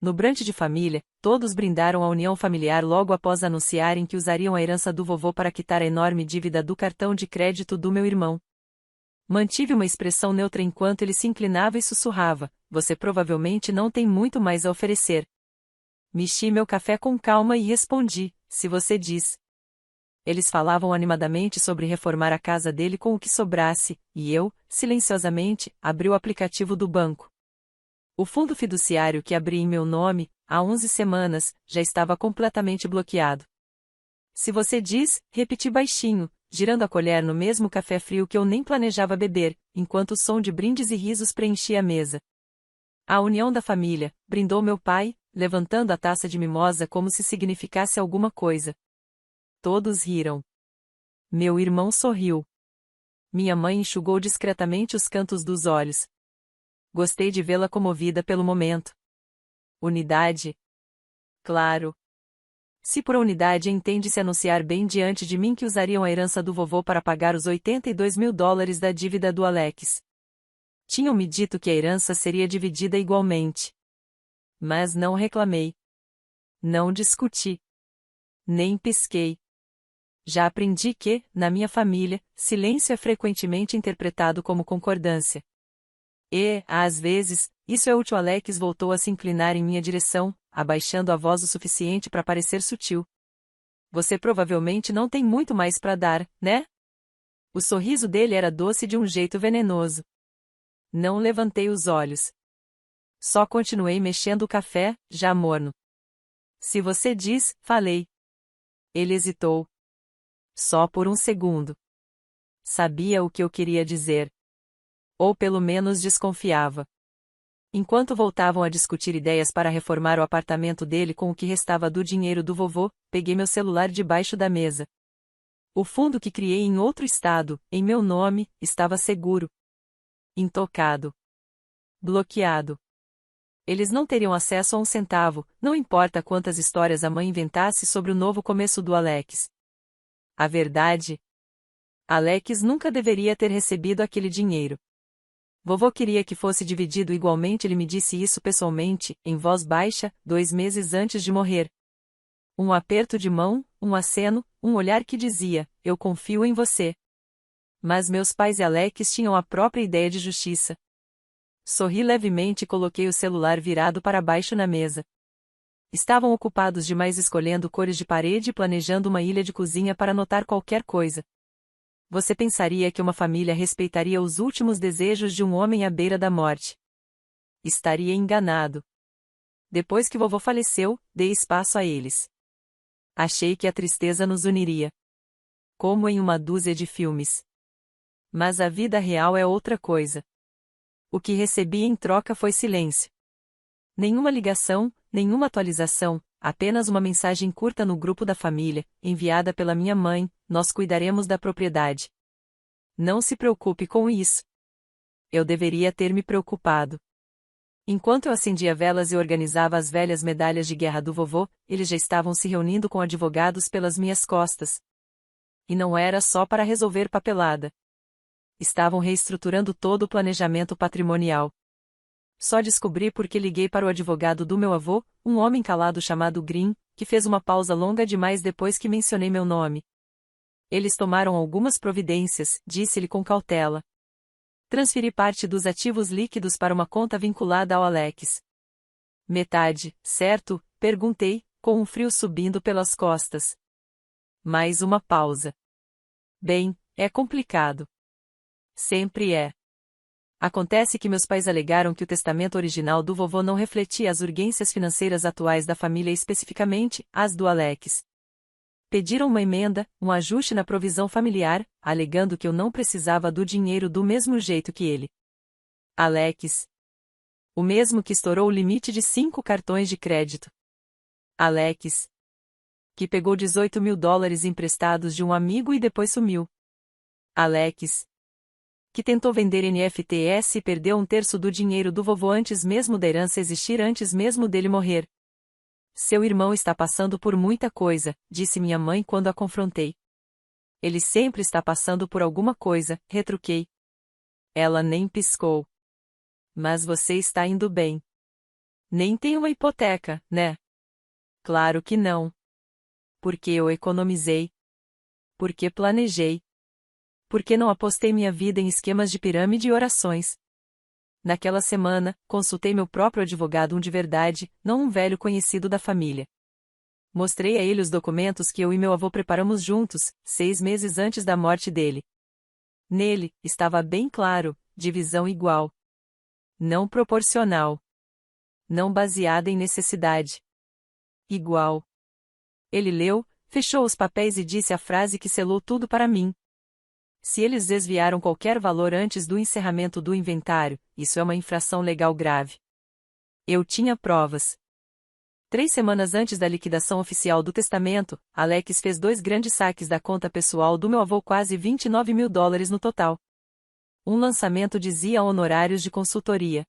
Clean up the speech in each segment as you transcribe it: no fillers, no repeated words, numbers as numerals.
No brunch de família, todos brindaram a união familiar logo após anunciarem que usariam a herança do vovô para quitar a enorme dívida do cartão de crédito do meu irmão. Mantive uma expressão neutra enquanto ele se inclinava e sussurrava: "Você provavelmente não tem muito mais a oferecer." Mexi meu café com calma e respondi: "Se você diz." Eles falavam animadamente sobre reformar a casa dele com o que sobrasse, e eu, silenciosamente, abri o aplicativo do banco. O fundo fiduciário que abri em meu nome, há 11 semanas, já estava completamente bloqueado. "Se você diz", repeti baixinho, girando a colher no mesmo café frio que eu nem planejava beber, enquanto o som de brindes e risos preenchia a mesa. A união da família, brindou meu pai, levantando a taça de mimosa como se significasse alguma coisa. Todos riram. Meu irmão sorriu. Minha mãe enxugou discretamente os cantos dos olhos. Gostei de vê-la comovida pelo momento. Unidade? Claro. Se por unidade entende-se anunciar bem diante de mim que usariam a herança do vovô para pagar os $82.000 da dívida do Alex. Tinham me dito que a herança seria dividida igualmente. Mas não reclamei. Não discuti. Nem pisquei. Já aprendi que, na minha família, silêncio é frequentemente interpretado como concordância. E, às vezes, isso é útil. Alex voltou a se inclinar em minha direção, abaixando a voz o suficiente para parecer sutil. "Você provavelmente não tem muito mais para dar, né?" O sorriso dele era doce de um jeito venenoso. Não levantei os olhos. Só continuei mexendo o café, já morno. "Se você diz", falei. Ele hesitou. Só por um segundo. Sabia o que eu queria dizer. Ou pelo menos desconfiava. Enquanto voltavam a discutir ideias para reformar o apartamento dele com o que restava do dinheiro do vovô, peguei meu celular debaixo da mesa. O fundo que criei em outro estado, em meu nome, estava seguro. Intocado. Bloqueado. Eles não teriam acesso a um centavo, não importa quantas histórias a mãe inventasse sobre o novo começo do Alex. A verdade? Alex nunca deveria ter recebido aquele dinheiro. Vovô queria que fosse dividido igualmente. Ele me disse isso pessoalmente, em voz baixa, 2 meses antes de morrer. Um aperto de mão, um aceno, um olhar que dizia: "Eu confio em você." Mas meus pais e Alex tinham a própria ideia de justiça. Sorri levemente e coloquei o celular virado para baixo na mesa. Estavam ocupados demais escolhendo cores de parede e planejando uma ilha de cozinha para anotar qualquer coisa. Você pensaria que uma família respeitaria os últimos desejos de um homem à beira da morte. Estaria enganado. Depois que vovô faleceu, dei espaço a eles. Achei que a tristeza nos uniria. Como em uma dúzia de filmes. Mas a vida real é outra coisa. O que recebi em troca foi silêncio. Nenhuma ligação, nenhuma atualização, apenas uma mensagem curta no grupo da família, enviada pela minha mãe: "Nós cuidaremos da propriedade. Não se preocupe com isso." Eu deveria ter me preocupado. Enquanto eu acendia velas e organizava as velhas medalhas de guerra do vovô, eles já estavam se reunindo com advogados pelas minhas costas. E não era só para resolver papelada. Estavam reestruturando todo o planejamento patrimonial. Só descobri porque liguei para o advogado do meu avô, um homem calado chamado Green, que fez uma pausa longa demais depois que mencionei meu nome. "Eles tomaram algumas providências", disse-ele com cautela. "Transferi parte dos ativos líquidos para uma conta vinculada ao Alex." "Metade, certo?", perguntei, com um frio subindo pelas costas. Mais uma pausa. "Bem, é complicado." Sempre é. Acontece que meus pais alegaram que o testamento original do vovô não refletia as urgências financeiras atuais da família, especificamente, as do Alex. Pediram uma emenda, um ajuste na provisão familiar, alegando que eu não precisava do dinheiro do mesmo jeito que ele. Alex. O mesmo que estourou o limite de 5 cartões de crédito. Alex. Que pegou $18.000 emprestados de um amigo e depois sumiu. Alex. Que tentou vender NFTs e perdeu 1/3 do dinheiro do vovô antes mesmo da herança existir, antes mesmo dele morrer. "Seu irmão está passando por muita coisa", disse minha mãe quando a confrontei. "Ele sempre está passando por alguma coisa", retruquei. Ela nem piscou. "Mas você está indo bem." Nem tem uma hipoteca, né? Claro que não. Porque eu economizei. Porque planejei. Porque não apostei minha vida em esquemas de pirâmide e orações. Naquela semana, consultei meu próprio advogado, um de verdade, não um velho conhecido da família. Mostrei a ele os documentos que eu e meu avô preparamos juntos, 6 meses antes da morte dele. Nele, estava bem claro, divisão igual. Não proporcional. Não baseada em necessidade. Igual. Ele leu, fechou os papéis e disse a frase que selou tudo para mim. Se eles desviaram qualquer valor antes do encerramento do inventário, isso é uma infração legal grave. Eu tinha provas. 3 semanas antes da liquidação oficial do testamento, Alex fez 2 grandes saques da conta pessoal do meu avô, quase $29.000 no total. Um lançamento dizia honorários de consultoria.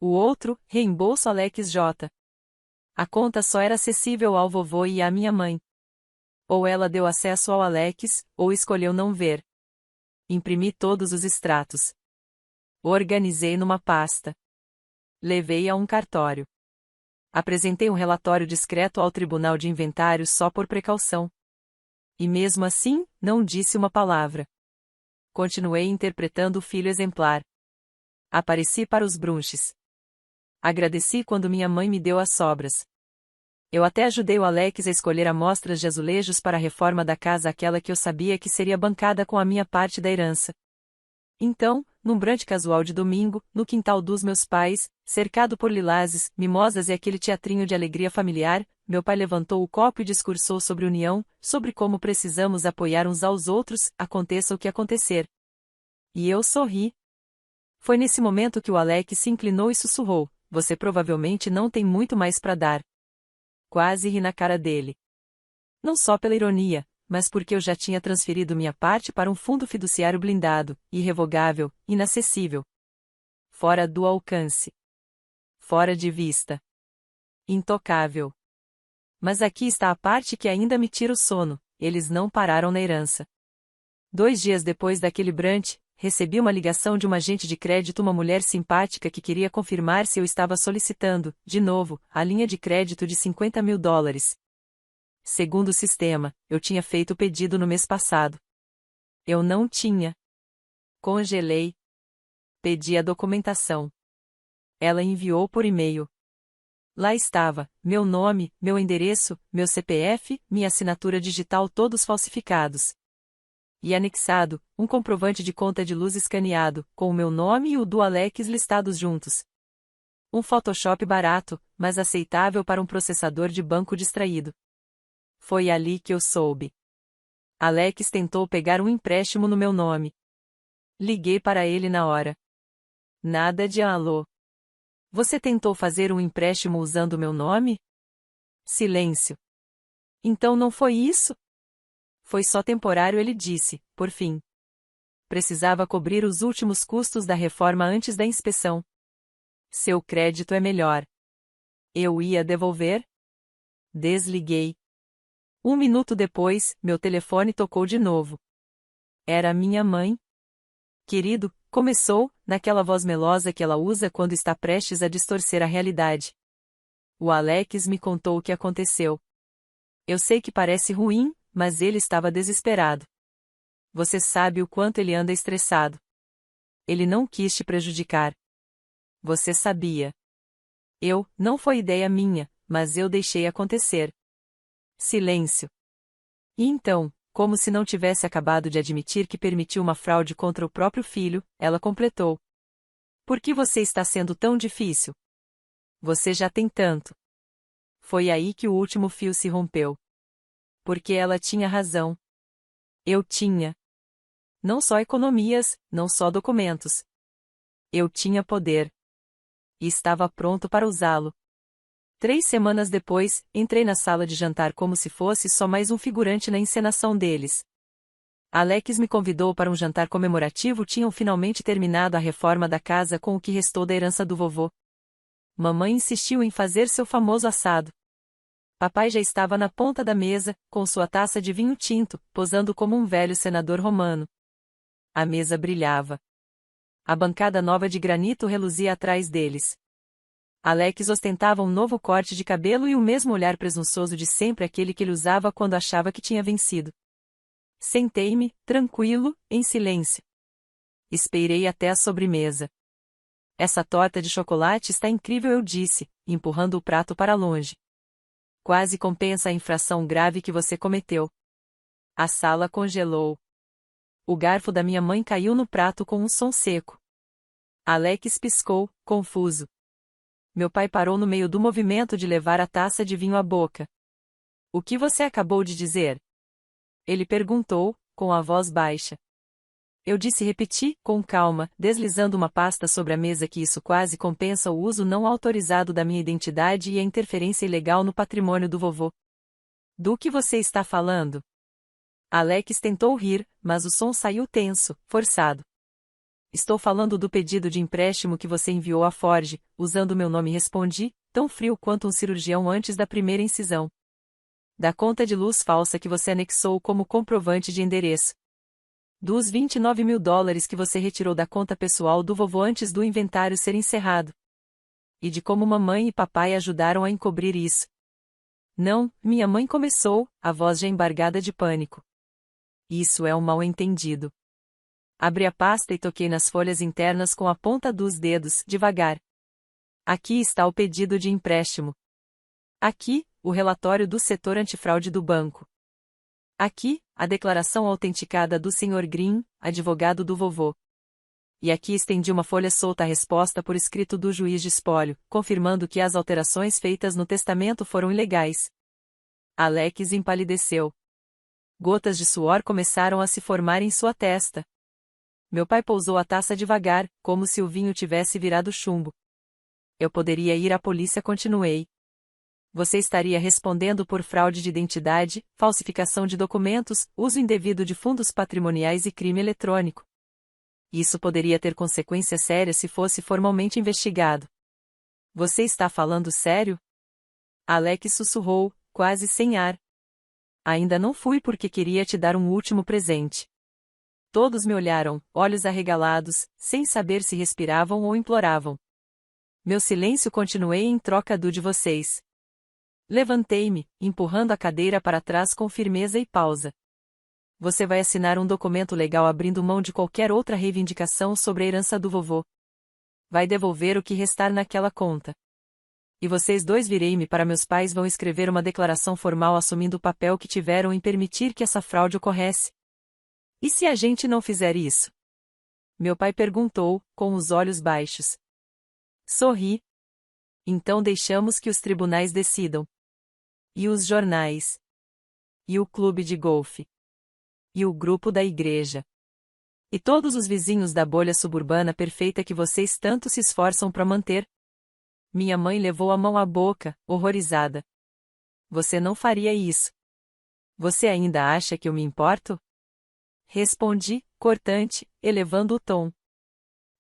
O outro, reembolso Alex J. A conta só era acessível ao vovô e à minha mãe. Ou ela deu acesso ao Alex, ou escolheu não ver. Imprimi todos os extratos. Organizei numa pasta. Levei a um cartório. Apresentei um relatório discreto ao Tribunal de Inventários só por precaução. E mesmo assim, não disse uma palavra. Continuei interpretando o filho exemplar. Apareci para os brunches. Agradeci quando minha mãe me deu as sobras. Eu até ajudei o Alex a escolher amostras de azulejos para a reforma da casa, aquela que eu sabia que seria bancada com a minha parte da herança. Então, num brunch casual de domingo, no quintal dos meus pais, cercado por lilazes, mimosas e aquele teatrinho de alegria familiar, meu pai levantou o copo e discursou sobre união, sobre como precisamos apoiar uns aos outros, aconteça o que acontecer. E eu sorri. Foi nesse momento que o Alex se inclinou e sussurrou: "Você provavelmente não tem muito mais para dar." Quase ri na cara dele. Não só pela ironia, mas porque eu já tinha transferido minha parte para um fundo fiduciário blindado, irrevogável, inacessível. Fora do alcance. Fora de vista. Intocável. Mas aqui está a parte que ainda me tira o sono: eles não pararam na herança. 2 dias depois daquele brunch, recebi uma ligação de uma agente de crédito, uma mulher simpática que queria confirmar se eu estava solicitando, de novo, a linha de crédito de $50.000. Segundo o sistema, eu tinha feito o pedido no mês passado. Eu não tinha. Congelei. Pedi a documentação. Ela enviou por e-mail. Lá estava, meu nome, meu endereço, meu CPF, minha assinatura digital, todos falsificados. E anexado, um comprovante de conta de luz escaneado, com o meu nome e o do Alex listados juntos. Um Photoshop barato, mas aceitável para um processador de banco distraído. Foi ali que eu soube. Alex tentou pegar um empréstimo no meu nome. Liguei para ele na hora. Nada de alô. Você tentou fazer um empréstimo usando meu nome? Silêncio. Então não foi isso? Foi só temporário, ele disse, por fim. Precisava cobrir os últimos custos da reforma antes da inspeção. Seu crédito é melhor. Eu ia devolver? Desliguei. 1 minuto depois, meu telefone tocou de novo. Era minha mãe. Querido, começou, naquela voz melosa que ela usa quando está prestes a distorcer a realidade. O Alex me contou o que aconteceu. Eu sei que parece ruim, mas ele estava desesperado. Você sabe o quanto ele anda estressado. Ele não quis te prejudicar. Você sabia. Não foi ideia minha, mas eu deixei acontecer. Silêncio. E então, como se não tivesse acabado de admitir que permitiu uma fraude contra o próprio filho, ela completou. Por que você está sendo tão difícil? Você já tem tanto. Foi aí que o último fio se rompeu. Porque ela tinha razão. Eu tinha. Não só economias, não só documentos. Eu tinha poder. E estava pronto para usá-lo. 3 semanas depois, entrei na sala de jantar como se fosse só mais um figurante na encenação deles. Alex me convidou para um jantar comemorativo. Tinham finalmente terminado a reforma da casa com o que restou da herança do vovô. Mamãe insistiu em fazer seu famoso assado. Papai já estava na ponta da mesa, com sua taça de vinho tinto, posando como um velho senador romano. A mesa brilhava. A bancada nova de granito reluzia atrás deles. Alex ostentava um novo corte de cabelo e o mesmo olhar presunçoso de sempre, aquele que ele usava quando achava que tinha vencido. Sentei-me, tranquilo, em silêncio. Esperei até a sobremesa. Essa torta de chocolate está incrível, eu disse, empurrando o prato para longe. Quase compensa a infração grave que você cometeu. A sala congelou. O garfo da minha mãe caiu no prato com um som seco. Alex piscou, confuso. Meu pai parou no meio do movimento de levar a taça de vinho à boca. O que você acabou de dizer? Ele perguntou, com a voz baixa. Eu repeti, com calma, deslizando uma pasta sobre a mesa, que isso quase compensa o uso não autorizado da minha identidade e a interferência ilegal no patrimônio do vovô. Do que você está falando? Alex tentou rir, mas o som saiu tenso, forçado. Estou falando do pedido de empréstimo que você enviou à Forge, usando meu nome, respondi, tão frio quanto um cirurgião antes da primeira incisão. Da conta de luz falsa que você anexou como comprovante de endereço. Dos $29.000 que você retirou da conta pessoal do vovô antes do inventário ser encerrado. E de como mamãe e papai ajudaram a encobrir isso. Não, minha mãe começou, a voz já embargada de pânico. Isso é um mal-entendido. Abri a pasta e toquei nas folhas internas com a ponta dos dedos, devagar. Aqui está o pedido de empréstimo. Aqui, o relatório do setor antifraude do banco. Aqui, a declaração autenticada do Sr. Green, advogado do vovô. E aqui estendi uma folha solta, a resposta por escrito do juiz de espólio, confirmando que as alterações feitas no testamento foram ilegais. Alex empalideceu. Gotas de suor começaram a se formar em sua testa. Meu pai pousou a taça devagar, como se o vinho tivesse virado chumbo. Eu poderia ir à polícia, continuei. Você estaria respondendo por fraude de identidade, falsificação de documentos, uso indevido de fundos patrimoniais e crime eletrônico. Isso poderia ter consequências sérias se fosse formalmente investigado. Você está falando sério? Alex sussurrou, quase sem ar. Ainda não fui porque queria te dar um último presente. Todos me olharam, olhos arregalados, sem saber se respiravam ou imploravam. Meu silêncio continuei em troca do de vocês. Levantei-me, empurrando a cadeira para trás com firmeza e pausa. Você vai assinar um documento legal abrindo mão de qualquer outra reivindicação sobre a herança do vovô. Vai devolver o que restar naquela conta. E vocês dois, virei-me para meus pais, vão escrever uma declaração formal assumindo o papel que tiveram em permitir que essa fraude ocorresse. E se a gente não fizer isso? Meu pai perguntou, com os olhos baixos. Sorri. Então deixamos que os tribunais decidam. E os jornais. E o clube de golfe. E o grupo da igreja. E todos os vizinhos da bolha suburbana perfeita que vocês tanto se esforçam para manter. Minha mãe levou a mão à boca, horrorizada. Você não faria isso. Você ainda acha que eu me importo? Respondi, cortante, elevando o tom.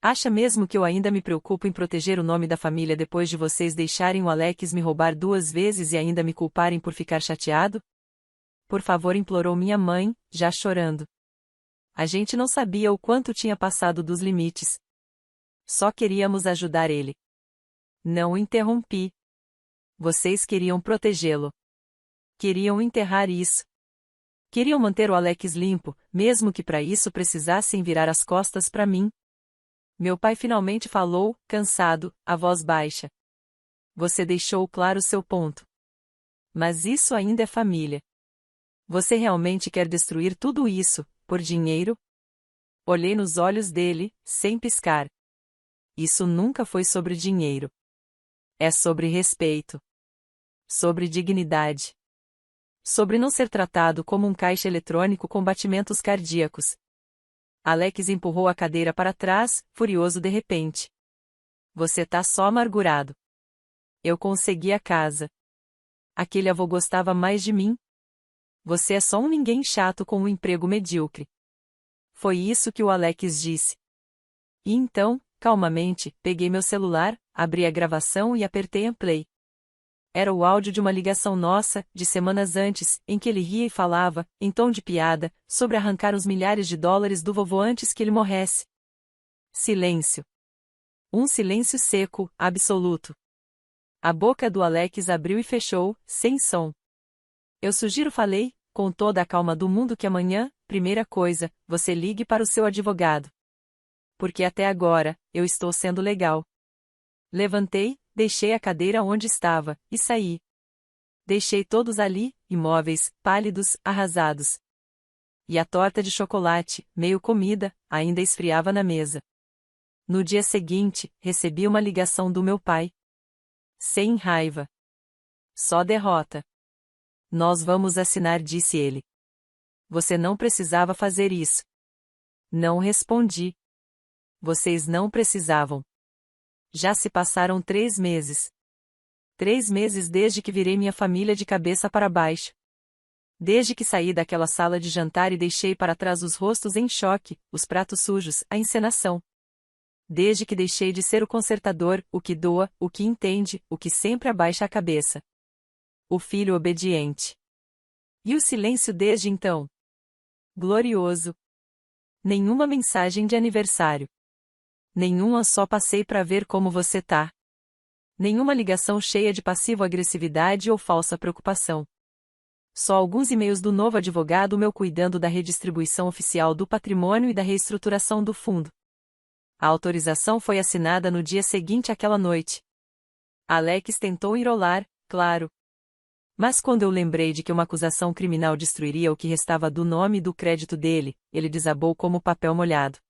Acha mesmo que eu ainda me preocupo em proteger o nome da família depois de vocês deixarem o Alex me roubar 2 vezes e ainda me culparem por ficar chateado? Por favor, implorou minha mãe, já chorando. A gente não sabia o quanto tinha passado dos limites. Só queríamos ajudar ele. Não o interrompi. Vocês queriam protegê-lo. Queriam enterrar isso. Queriam manter o Alex limpo, mesmo que para isso precisassem virar as costas para mim. Meu pai finalmente falou, cansado, a voz baixa. Você deixou claro seu ponto. Mas isso ainda é família. Você realmente quer destruir tudo isso, por dinheiro? Olhei nos olhos dele, sem piscar. Isso nunca foi sobre dinheiro. É sobre respeito. Sobre dignidade. Sobre não ser tratado como um caixa eletrônico com batimentos cardíacos. Alex empurrou a cadeira para trás, furioso de repente. Você tá só amargurado. Eu consegui a casa. Aquele avô gostava mais de mim. Você é só um ninguém chato com um emprego medíocre. Foi isso que o Alex disse. E então, calmamente, peguei meu celular, abri a gravação e apertei em play. Era o áudio de uma ligação nossa, de semanas antes, em que ele ria e falava, em tom de piada, sobre arrancar os milhares de dólares do vovô antes que ele morresse. Silêncio. Um silêncio seco, absoluto. A boca do Alex abriu e fechou, sem som. Eu sugiro, falei, com toda a calma do mundo, que amanhã, primeira coisa, você ligue para o seu advogado. Porque até agora, eu estou sendo legal. Levantei, deixei a cadeira onde estava, e saí. Deixei todos ali, imóveis, pálidos, arrasados. E a torta de chocolate, meio comida, ainda esfriava na mesa. No dia seguinte, recebi uma ligação do meu pai. Sem raiva. Só derrota. Nós vamos assinar, disse ele. Você não precisava fazer isso. Não respondi. Vocês não precisavam. Já se passaram 3 meses. 3 meses desde que virei minha família de cabeça para baixo. Desde que saí daquela sala de jantar e deixei para trás os rostos em choque, os pratos sujos, a encenação. Desde que deixei de ser o consertador, o que doa, o que entende, o que sempre abaixa a cabeça. O filho obediente. E o silêncio desde então? Glorioso. Nenhuma mensagem de aniversário. Nenhuma só passei para ver como você tá. Nenhuma ligação cheia de passivo-agressividade ou falsa preocupação. Só alguns e-mails do novo advogado meu cuidando da redistribuição oficial do patrimônio e da reestruturação do fundo. A autorização foi assinada no dia seguinte àquela noite. Alex tentou enrolar, claro. Mas quando eu lembrei de que uma acusação criminal destruiria o que restava do nome e do crédito dele, ele desabou como papel molhado.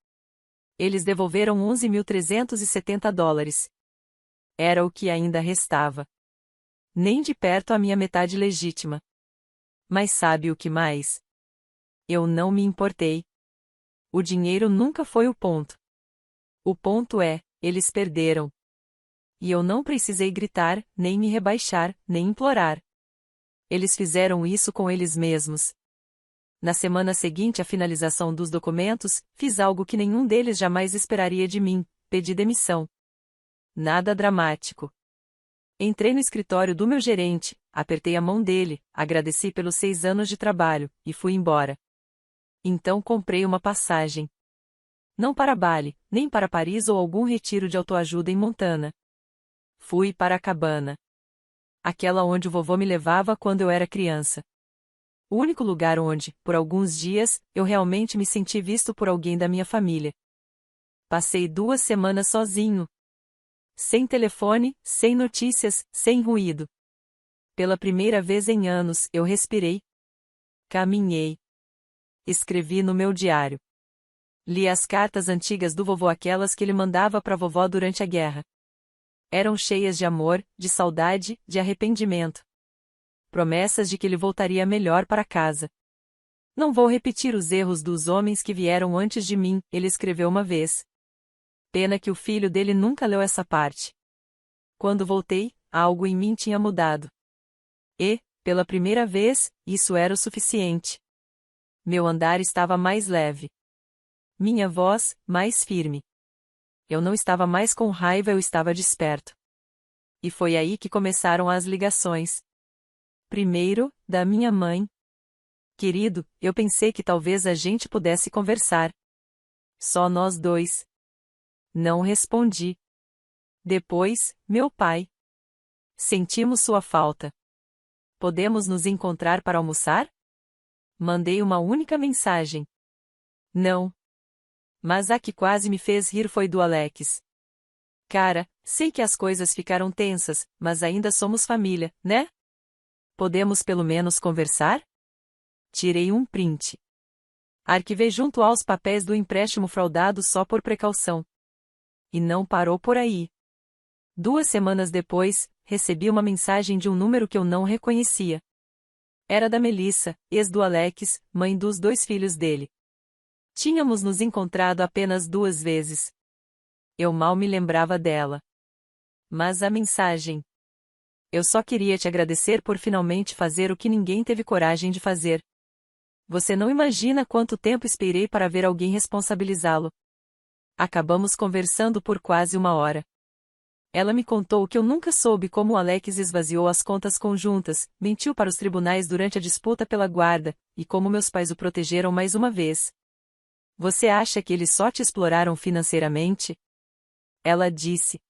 Eles devolveram $11.370. Era o que ainda restava. Nem de perto a minha metade legítima. Mas sabe o que mais? Eu não me importei. O dinheiro nunca foi o ponto. O ponto é, eles perderam. E eu não precisei gritar, nem me rebaixar, nem implorar. Eles fizeram isso com eles mesmos. Na semana seguinte à finalização dos documentos, fiz algo que nenhum deles jamais esperaria de mim: pedi demissão. Nada dramático. Entrei no escritório do meu gerente, apertei a mão dele, agradeci pelos 6 anos de trabalho, e fui embora. Então comprei uma passagem. Não para Bali, nem para Paris ou algum retiro de autoajuda em Montana. Fui para a cabana. Aquela onde o vovô me levava quando eu era criança. O único lugar onde, por alguns dias, eu realmente me senti visto por alguém da minha família. Passei 2 semanas sozinho. Sem telefone, sem notícias, sem ruído. Pela primeira vez em anos, eu respirei. Caminhei. Escrevi no meu diário. Li as cartas antigas do vovô, aquelas que ele mandava para a vovó durante a guerra. Eram cheias de amor, de saudade, de arrependimento. Promessas de que ele voltaria melhor para casa. Não vou repetir os erros dos homens que vieram antes de mim, ele escreveu uma vez. Pena que o filho dele nunca leu essa parte. Quando voltei, algo em mim tinha mudado. E, pela primeira vez, isso era o suficiente. Meu andar estava mais leve. Minha voz, mais firme. Eu não estava mais com raiva, eu estava desperto. E foi aí que começaram as ligações. Primeiro, da minha mãe. Querido, eu pensei que talvez a gente pudesse conversar. Só nós dois. Não respondi. Depois, meu pai. Sentimos sua falta. Podemos nos encontrar para almoçar? Mandei uma única mensagem. Não. Mas a que quase me fez rir foi do Alex. Cara, sei que as coisas ficaram tensas, mas ainda somos família, né? Podemos pelo menos conversar? Tirei um print. Arquivei junto aos papéis do empréstimo fraudado só por precaução. E não parou por aí. 2 semanas depois, recebi uma mensagem de um número que eu não reconhecia. Era da Melissa, ex do Alex, mãe dos 2 filhos dele. Tínhamos nos encontrado apenas 2 vezes. Eu mal me lembrava dela. Mas a mensagem. Eu só queria te agradecer por finalmente fazer o que ninguém teve coragem de fazer. Você não imagina quanto tempo esperei para ver alguém responsabilizá-lo. Acabamos conversando por quase 1 hora. Ela me contou que eu nunca soube como o Alex esvaziou as contas conjuntas, mentiu para os tribunais durante a disputa pela guarda, e como meus pais o protegeram mais uma vez. Você acha que eles só te exploraram financeiramente? Ela disse.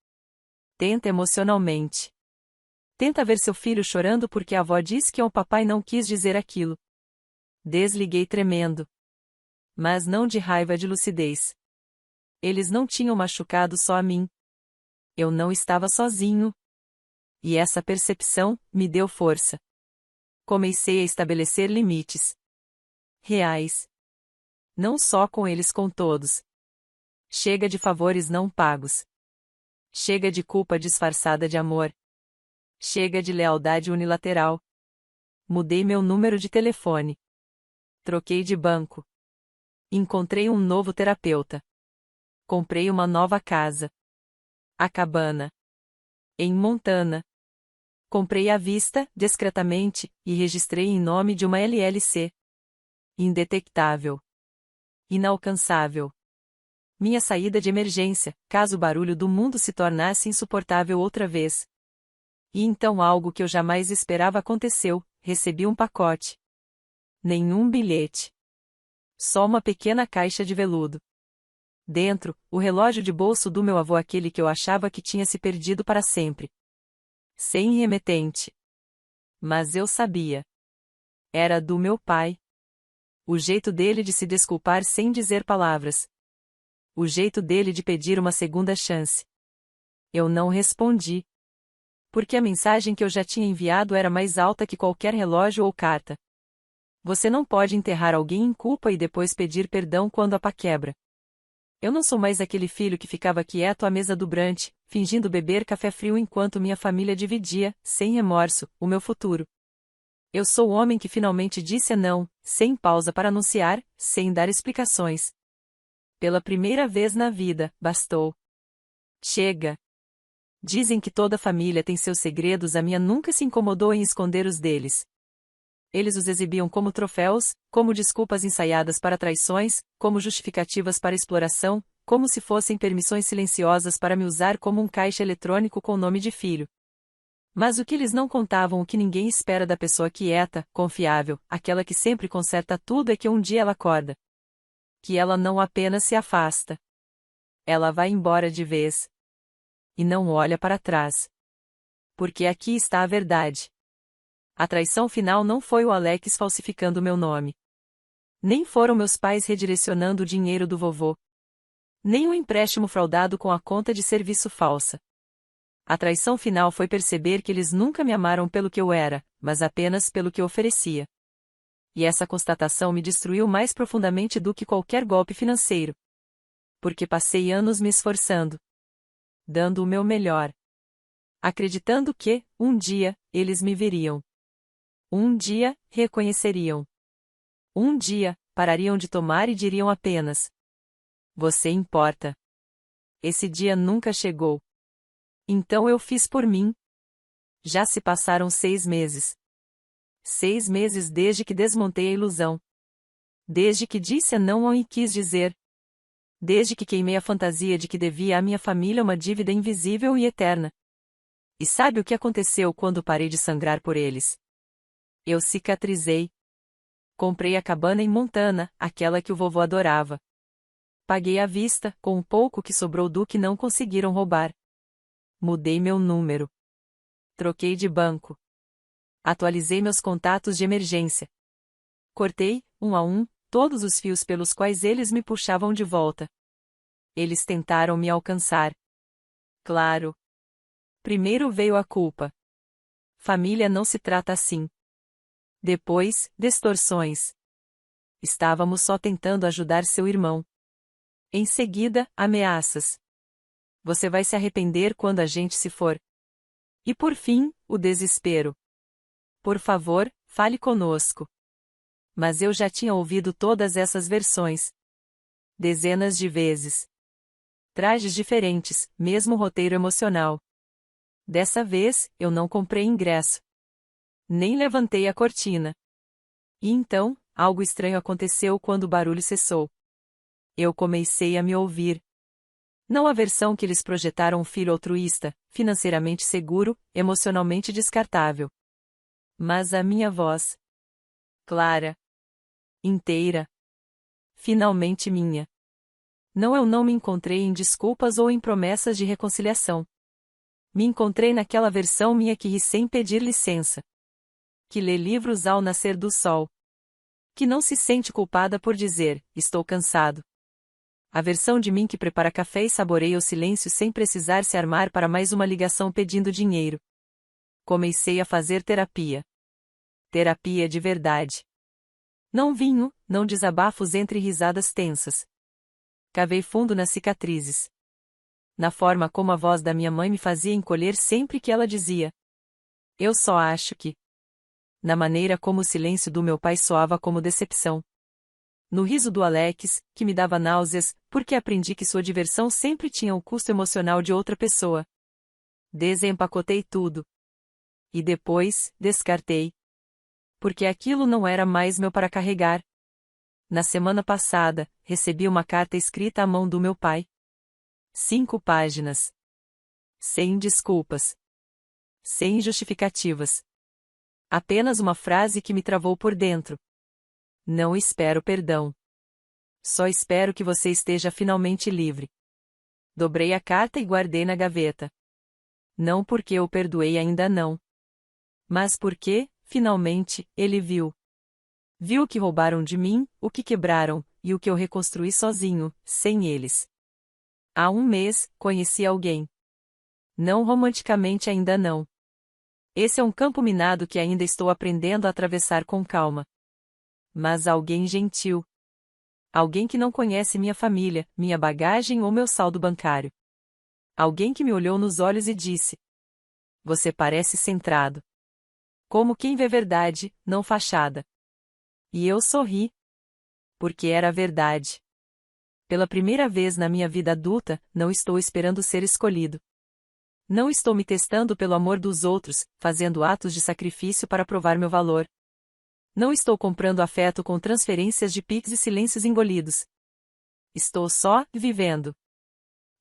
Tenta emocionalmente. Tenta ver seu filho chorando porque a avó disse que o papai não quis dizer aquilo. Desliguei tremendo. Mas não de raiva, de lucidez. Eles não tinham machucado só a mim. Eu não estava sozinho. E essa percepção me deu força. Comecei a estabelecer limites reais. Não só com eles, com todos. Chega de favores não pagos. Chega de culpa disfarçada de amor. Chega de lealdade unilateral. Mudei meu número de telefone. Troquei de banco. Encontrei um novo terapeuta. Comprei uma nova casa. A cabana. Em Montana. Comprei à vista, discretamente, e registrei em nome de uma LLC. Indetectável. Inalcançável. Minha saída de emergência, caso o barulho do mundo se tornasse insuportável outra vez. E então algo que eu jamais esperava aconteceu, recebi um pacote. Nenhum bilhete. Só uma pequena caixa de veludo. Dentro, o relógio de bolso do meu avô, aquele que eu achava que tinha se perdido para sempre. Sem remetente. Mas eu sabia. Era do meu pai. O jeito dele de se desculpar sem dizer palavras. O jeito dele de pedir uma segunda chance. Eu não respondi. Porque a mensagem que eu já tinha enviado era mais alta que qualquer relógio ou carta. Você não pode enterrar alguém em culpa e depois pedir perdão quando a pá quebra. Eu não sou mais aquele filho que ficava quieto à mesa do brunch, fingindo beber café frio enquanto minha família dividia, sem remorso, o meu futuro. Eu sou o homem que finalmente disse não, sem pausa para anunciar, sem dar explicações. Pela primeira vez na vida, bastou. Chega. Dizem que toda família tem seus segredos, a minha nunca se incomodou em esconder os deles. Eles os exibiam como troféus, como desculpas ensaiadas para traições, como justificativas para exploração, como se fossem permissões silenciosas para me usar como um caixa eletrônico com nome de filho. Mas o que eles não contavam, o que ninguém espera da pessoa quieta, confiável, aquela que sempre conserta tudo, é que um dia ela acorda. Que ela não apenas se afasta. Ela vai embora de vez. E não olha para trás. Porque aqui está a verdade. A traição final não foi o Alex falsificando meu nome. Nem foram meus pais redirecionando o dinheiro do vovô. Nem o empréstimo fraudado com a conta de serviço falsa. A traição final foi perceber que eles nunca me amaram pelo que eu era, mas apenas pelo que eu oferecia. E essa constatação me destruiu mais profundamente do que qualquer golpe financeiro. Porque passei anos me esforçando. Dando o meu melhor. Acreditando que, um dia, eles me veriam. Um dia, reconheceriam. Um dia, parariam de tomar e diriam apenas: você importa. Esse dia nunca chegou. Então eu fiz por mim. Já se passaram 6 meses. 6 meses desde que desmontei a ilusão. Desde que disse não e quis dizer. Desde que queimei a fantasia de que devia à minha família uma dívida invisível e eterna. E sabe o que aconteceu quando parei de sangrar por eles? Eu cicatrizei. Comprei a cabana em Montana, aquela que o vovô adorava. Paguei à vista, com um pouco que sobrou do que não conseguiram roubar. Mudei meu número. Troquei de banco. Atualizei meus contatos de emergência. Cortei, um a um, todos os fios pelos quais eles me puxavam de volta. Eles tentaram me alcançar. Claro. Primeiro veio a culpa. Família não se trata assim. Depois, distorções. Estávamos só tentando ajudar seu irmão. Em seguida, ameaças. Você vai se arrepender quando a gente se for. E por fim, o desespero. Por favor, fale conosco. Mas eu já tinha ouvido todas essas versões. Dezenas de vezes. Trajes diferentes, mesmo roteiro emocional. Dessa vez, eu não comprei ingresso. Nem levantei a cortina. E então, algo estranho aconteceu quando o barulho cessou. Eu comecei a me ouvir. Não a versão que eles projetaram, um filho altruísta, financeiramente seguro, emocionalmente descartável. Mas a minha voz. Clara. Inteira. Finalmente minha. Não, eu não me encontrei em desculpas ou em promessas de reconciliação. Me encontrei naquela versão minha que ri sem pedir licença. Que lê livros ao nascer do sol. Que não se sente culpada por dizer, estou cansado. A versão de mim que prepara café e saboreia o silêncio sem precisar se armar para mais uma ligação pedindo dinheiro. Comecei a fazer terapia. Terapia de verdade. Não vinho, não desabafos entre risadas tensas. Cavei fundo nas cicatrizes. Na forma como a voz da minha mãe me fazia encolher sempre que ela dizia: eu só acho que. Na maneira como o silêncio do meu pai soava como decepção. No riso do Alex, que me dava náuseas, porque aprendi que sua diversão sempre tinha o custo emocional de outra pessoa. Desempacotei tudo. E depois, descartei. Porque aquilo não era mais meu para carregar. Na semana passada, recebi uma carta escrita à mão do meu pai. 5 páginas. Sem desculpas. Sem justificativas. Apenas uma frase que me travou por dentro. Não espero perdão. Só espero que você esteja finalmente livre. Dobrei a carta e guardei na gaveta. Não porque eu perdoei ainda não. Mas porque, finalmente, ele viu. Viu o que roubaram de mim, o que quebraram, e o que eu reconstruí sozinho, sem eles. Há um mês, conheci alguém. Não romanticamente ainda não. Esse é um campo minado que ainda estou aprendendo a atravessar com calma. Mas alguém gentil. Alguém que não conhece minha família, minha bagagem ou meu saldo bancário. Alguém que me olhou nos olhos e disse: você parece centrado. Como quem vê verdade, não fachada. E eu sorri. Porque era verdade. Pela primeira vez na minha vida adulta, não estou esperando ser escolhido. Não estou me testando pelo amor dos outros, fazendo atos de sacrifício para provar meu valor. Não estou comprando afeto com transferências de Pix e silêncios engolidos. Estou só vivendo.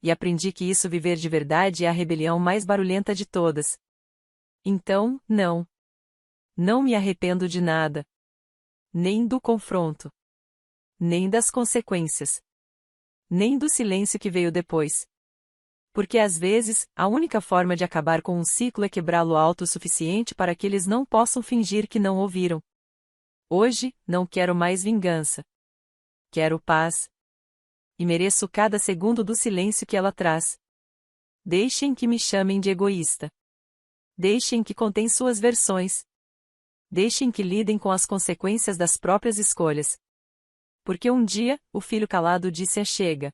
E aprendi que isso viver de verdade é a rebelião mais barulhenta de todas. Então, não. Não me arrependo de nada. Nem do confronto. Nem das consequências. Nem do silêncio que veio depois. Porque às vezes, a única forma de acabar com um ciclo é quebrá-lo alto o suficiente para que eles não possam fingir que não ouviram. Hoje, não quero mais vingança. Quero paz. E mereço cada segundo do silêncio que ela traz. Deixem que me chamem de egoísta. Deixem que contém suas versões. Deixem que lidem com as consequências das próprias escolhas. Porque um dia, o filho calado disse chega.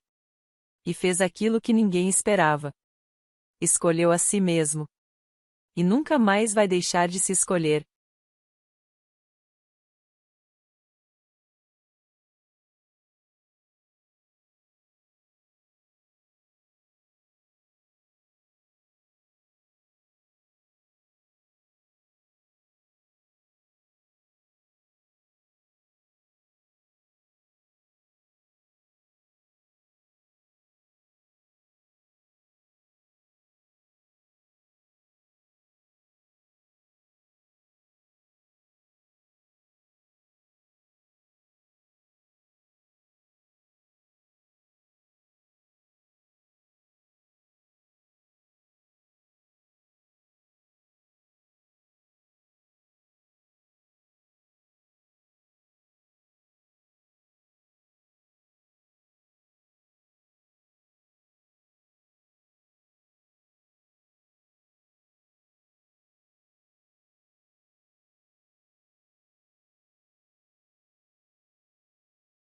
E fez aquilo que ninguém esperava. Escolheu a si mesmo. E nunca mais vai deixar de se escolher.